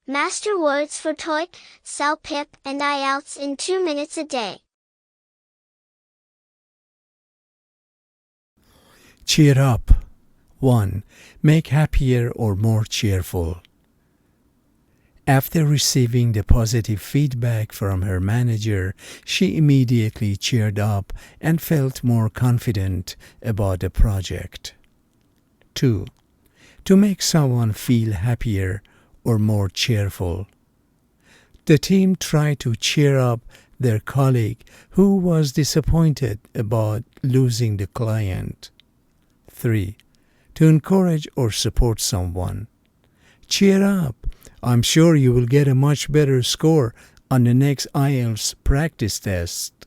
Master words for TOEIC, CELPIP, and IELTS in 2 minutes a day. Cheer up. 1. Make happier or more cheerful. After receiving the positive feedback from her manager, she immediately cheered up and felt more confident about the project. 2. To make someone feel happier or more cheerful. The team tried to cheer up their colleague who was disappointed about losing the client. 3. To encourage or support someone. Cheer up! I'm sure you will get a much better score on the next IELTS practice test.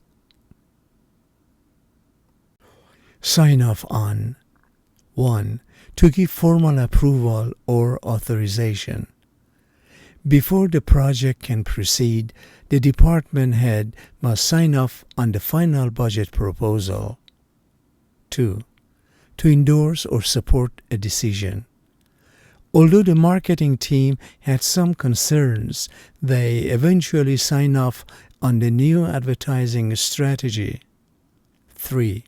Sign off on 1. To give formal approval or authorization. Before the project can proceed, the department head must sign off on the final budget proposal. 2. To endorse or support a decision. Although the marketing team had some concerns, they eventually signed off on the new advertising strategy. 3.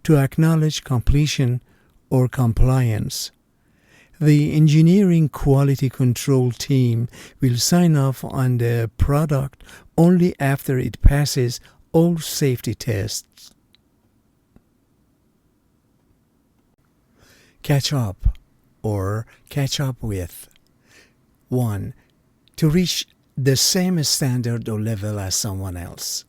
To acknowledge completion or compliance. The engineering quality control team will sign off on the product only after it passes all safety tests. Catch up or catch up with. 1. To reach the same standard or level as someone else.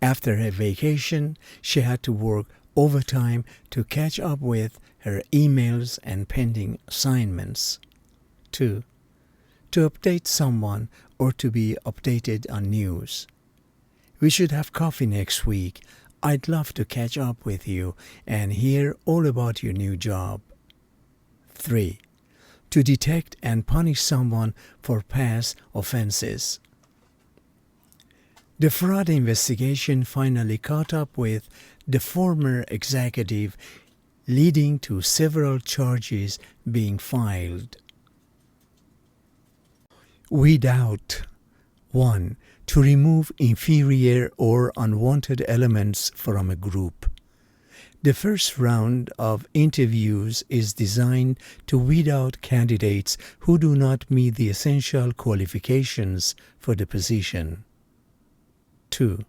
After her vacation, she had to work overtime to catch up with her emails and pending assignments. 2. To update someone or to be updated on news. We should have coffee next week. I'd love to catch up with you and hear all about your new job. 3. To detect and punish someone for past offenses. The fraud investigation finally caught up with the former executive, leading to several charges being filed. Weed out. 1. To remove inferior or unwanted elements from a group. The first round of interviews is designed to weed out candidates who do not meet the essential qualifications for the position. 2.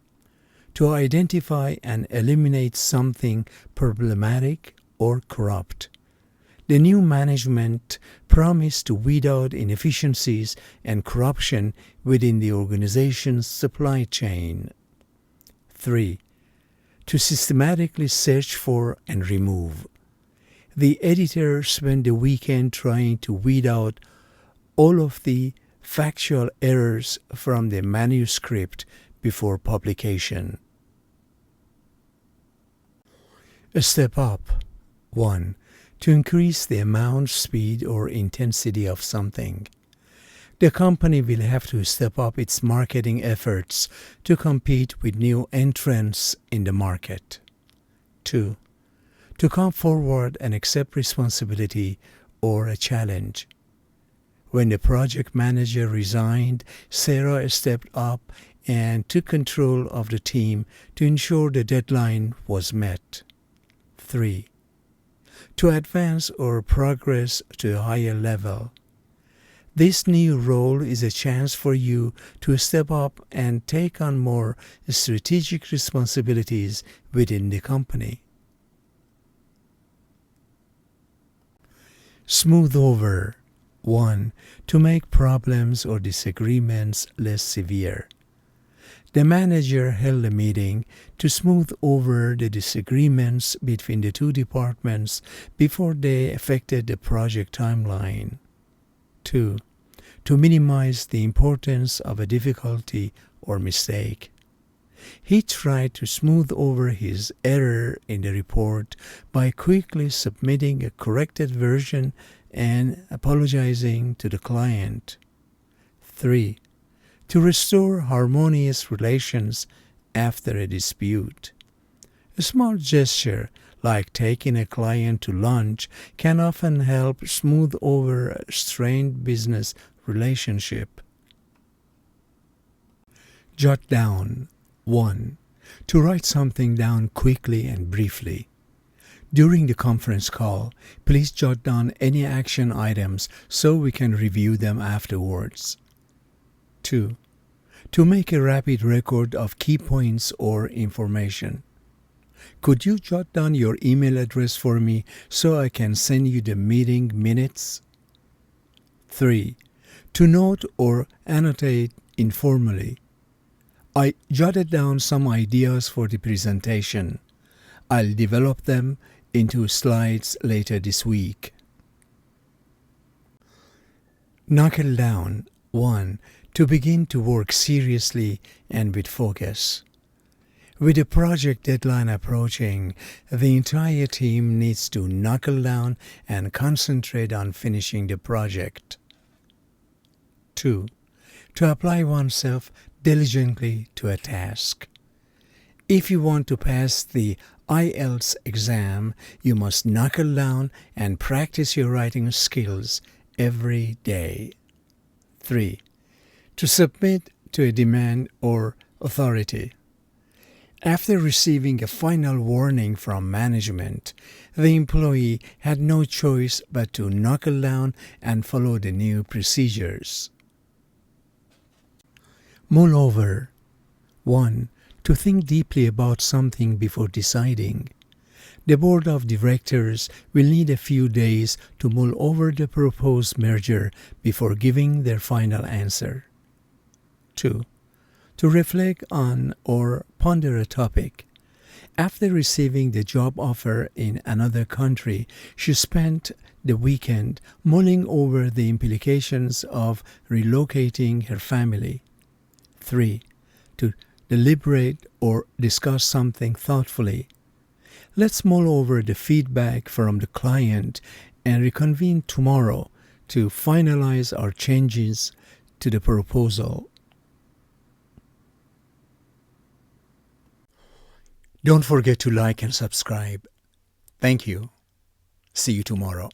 To identify and eliminate something problematic or corrupt. The new management promised to weed out inefficiencies and corruption within the organization's supply chain. 3. To systematically search for and remove. The editor spent the weekend trying to weed out all of the factual errors from the manuscript before publication. A step up. 1. To increase the amount, speed, or intensity of something. The company will have to step up its marketing efforts to compete with new entrants in the market. 2. To come forward and accept responsibility or a challenge. When the project manager resigned, Sarah stepped up and took control of the team to ensure the deadline was met. 3. To advance or progress to a higher level. This new role is a chance for you to step up and take on more strategic responsibilities within the company. Smooth over. 1. To make problems or disagreements less severe. The manager held a meeting to smooth over the disagreements between the two departments before they affected the project timeline. 2. To minimize the importance of a difficulty or mistake. He tried to smooth over his error in the report by quickly submitting a corrected version and apologizing to the client. 3. To restore harmonious relations after a dispute. A small gesture, like taking a client to lunch, can often help smooth over strained business relationship. Jot down. 1. To write something down quickly and briefly. During the conference call, please jot down any action items so we can review them afterwards. 2. To make a rapid record of key points or information. Could you jot down your email address for me so I can send you the meeting minutes? 3. To note or annotate informally. I jotted down some ideas for the presentation. I'll develop them into slides later this week. Knuckle down. 1. To begin to work seriously and with focus. With the project deadline approaching, the entire team needs to knuckle down and concentrate on finishing the project. 2. To apply oneself diligently to a task. If you want to pass the IELTS exam, you must knuckle down and practice your writing skills every day. 3. To submit to a demand or authority. After receiving a final warning from management, the employee had no choice but to knuckle down and follow the new procedures. Mull over. 1. To think deeply about something before deciding. The board of directors will need a few days to mull over the proposed merger before giving their final answer. 2. To reflect on or ponder a topic. After receiving the job offer in another country, she spent the weekend mulling over the implications of relocating her family. 3. To deliberate or discuss something thoughtfully. Let's mull over the feedback from the client and reconvene tomorrow to finalize our changes to the proposal. Don't forget to like and subscribe. Thank you. See you tomorrow.